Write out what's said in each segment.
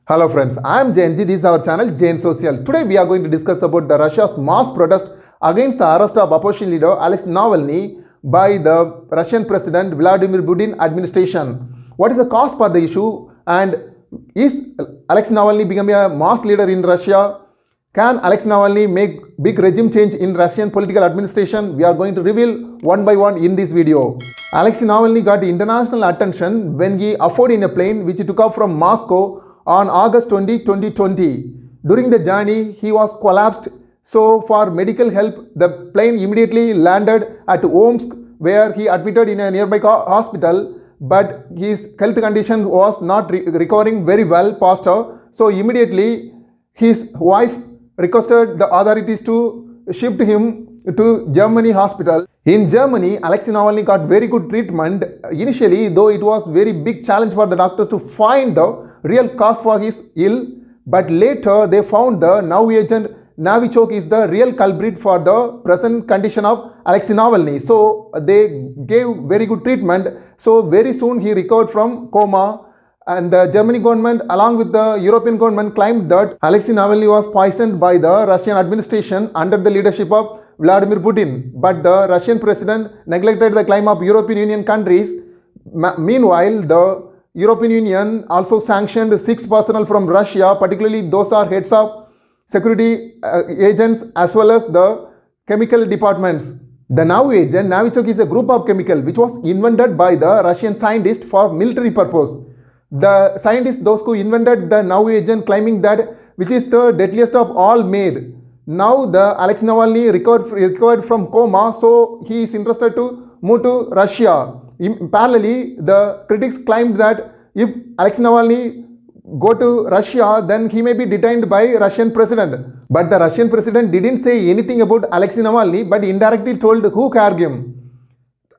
Hello friends, I am Jain Ji. This is our channel Jain Social. Today we are going to discuss about the Russia's mass protest against the arrest of opposition leader Alexei Navalny by the Russian President Vladimir Putin administration. What is the cause for the issue, and is Alexei Navalny becoming a mass leader in Russia? Can Alexei Navalny make big regime change in Russian political administration? We are going to reveal one by one in this video. Alexei Navalny got international attention when he afforded in a plane which he took off from Moscow on August 20, 2020. During the journey, he was collapsed. So for medical help, the plane immediately landed at Omsk, where he admitted in a nearby hospital, but his health condition was not recovering very well faster. So immediately his wife requested the authorities to shift him to Germany hospital. In Germany, Alexei Navalny got very good treatment initially, though it was very big challenge for the doctors to find the real cause for his ill, but later they found the now agent Novichok is the real culprit for the present condition of Alexei Navalny. So they gave very good treatment. So very soon he recovered from coma, and the German government along with the European government claimed that Alexei Navalny was poisoned by the Russian administration under the leadership of Vladimir Putin. But the Russian president neglected the claim of European Union countries. Meanwhile, the European Union also sanctioned 6 personnel from Russia, particularly those are heads of security agents as well as the chemical departments. The NAV agent, Novichok, is a group of chemical which was invented by the Russian scientists for military purpose. The scientists, those who invented the NAV agent, claiming that which is the deadliest of all made. Now the Alexei Navalny recovered from coma, so he is interested to move to Russia. Parallelly, the critics claimed that if Alexei Navalny go to Russia, then he may be detained by Russian president. But the Russian president didn't say anything about Alexei Navalny, but indirectly told who carried him.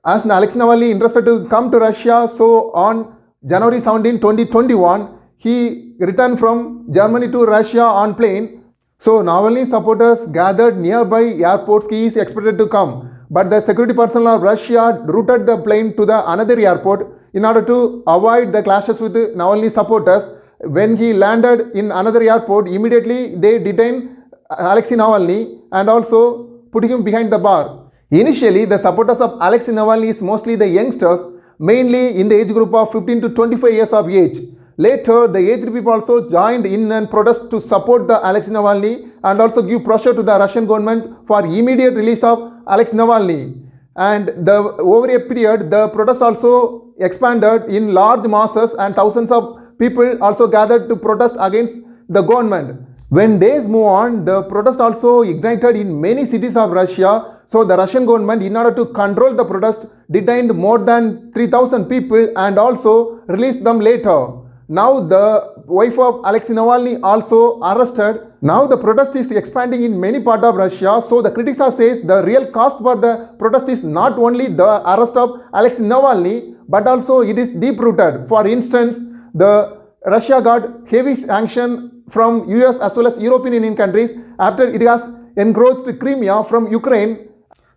As Alexei Navalny interested to come to Russia, so on January 17, 2021, he returned from Germany to Russia on plane. So Navalny supporters gathered nearby airports. He is expected to come. But the security personnel of Russia routed the plane to the another airport in order to avoid the clashes with the Navalny supporters. When he landed in another airport, immediately they detained Alexei Navalny and also put him behind the bar. Initially, the supporters of Alexei Navalny is mostly the youngsters, mainly in the age group of 15 to 25 years of age. Later, the aged people also joined in and protest to support the Alexei Navalny and also give pressure to the Russian government for immediate release of Alexei Navalny. And over a period, the protest also expanded in large masses, and thousands of people also gathered to protest against the government. When days move on, the protest also ignited in many cities of Russia. So the Russian government, in order to control the protest, detained more than 3,000 people and also released them later. Now the wife of Alexei Navalny also arrested. Now the protest is expanding in many parts of Russia. So the critics are says the real cause for the protest is not only the arrest of Alexei Navalny, but also it is deep rooted. For instance, the Russia got heavy sanction from US as well as European Union countries after it has encroached Crimea from Ukraine.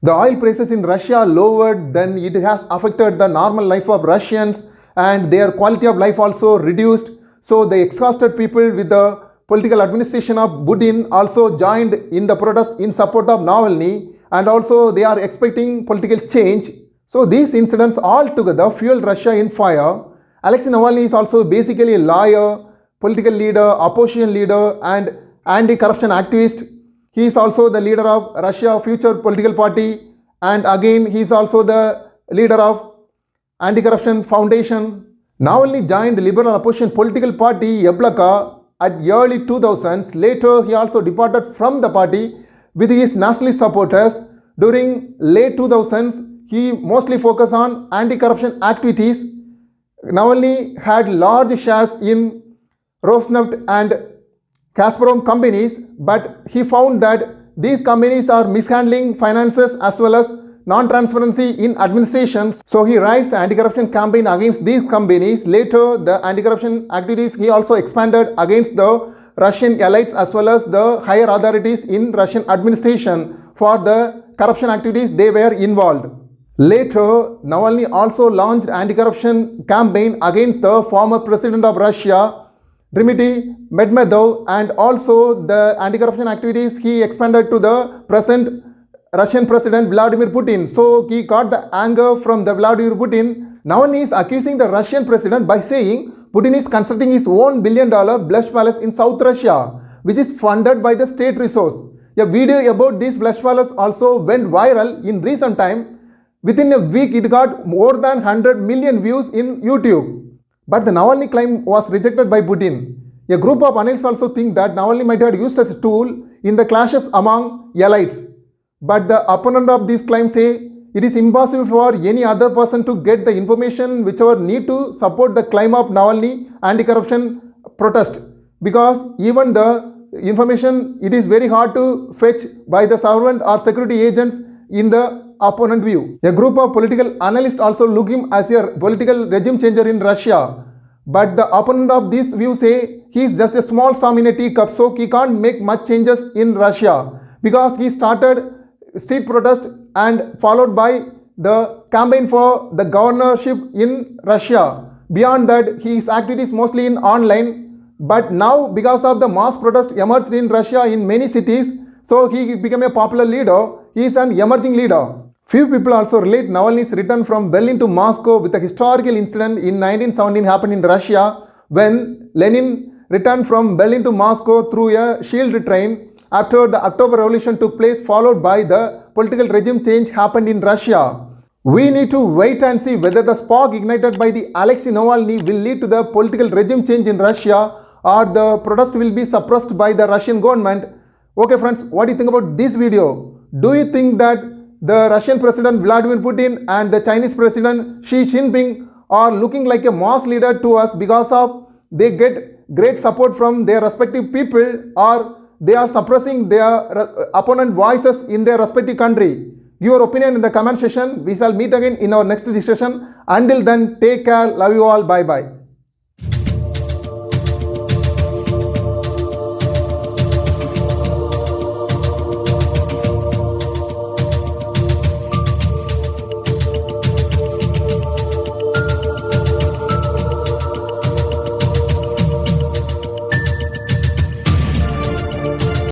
The oil prices in Russia lowered, then it has affected the normal life of Russians, and their quality of life also reduced. So the exhausted people with the political administration of Putin also joined in the protest in support of Navalny, and also they are expecting political change. So these incidents all together fueled Russia in fire. Alexei Navalny is also basically a lawyer, political leader, opposition leader, and anti-corruption activist. He is also the leader of Russia Future Political Party, and again he is also the leader of Anti-Corruption Foundation. Navalny joined liberal opposition political party Yabloko at early 2000s. Later, he also departed from the party with his nationalist supporters. During late 2000s, he mostly focused on anti-corruption activities. Navalny had large shares in Rosneft and Gazprom companies, but he found that these companies are mishandling finances as well as non-transparency in administration. So he raised anti-corruption campaign against these companies. Later, the anti-corruption activities he also expanded against the Russian elites as well as the higher authorities in Russian administration for the corruption activities they were involved. Later, Navalny also launched anti-corruption campaign against the former president of Russia, Dmitry Medvedev, and also the anti-corruption activities he expanded to the present Russian President Vladimir Putin. So he got the anger from the Vladimir Putin. Navalny is accusing the Russian president by saying Putin is constructing his own $1 billion blush palace in South Russia, which is funded by the state resource. A video about this blush palace also went viral in recent time. Within a week, it got more than 100 million views in YouTube. But the Navalny claim was rejected by Putin. A group of analysts also think that Navalny might have used as a tool in the clashes among elites. But the opponent of these claims say it is impossible for any other person to get the information whichever need to support the claim of Navalny anti-corruption protest, because even the information it is very hard to fetch by the servant or security agents in the opponent view. A group of political analysts also look him as a political regime changer in Russia. But the opponent of this view say he is just a small storm in a teacup, so he can't make much changes in Russia, because he started street protest and followed by the campaign for the governorship in Russia. Beyond that, his activities mostly in online. But now, because of the mass protest emerged in Russia in many cities, so he became a popular leader. He is an emerging leader. Few people also relate Navalny's return from Berlin to Moscow with a historical incident in 1917 happened in Russia, when Lenin returned from Berlin to Moscow through a shield train after the October Revolution took place, followed by the political regime change happened in Russia. We need to wait and see whether the spark ignited by the Alexei Navalny will lead to the political regime change in Russia, or the protest will be suppressed by the Russian government. Okay friends, what do you think about this video? Do you think that the Russian President Vladimir Putin and the Chinese President Xi Jinping are looking like a mass leader to us because of they get great support from their respective people, or they are suppressing their opponent voices in their respective country? Give your opinion in the comment section. We shall meet again in our next discussion. Until then, take care. Love you all. Bye bye.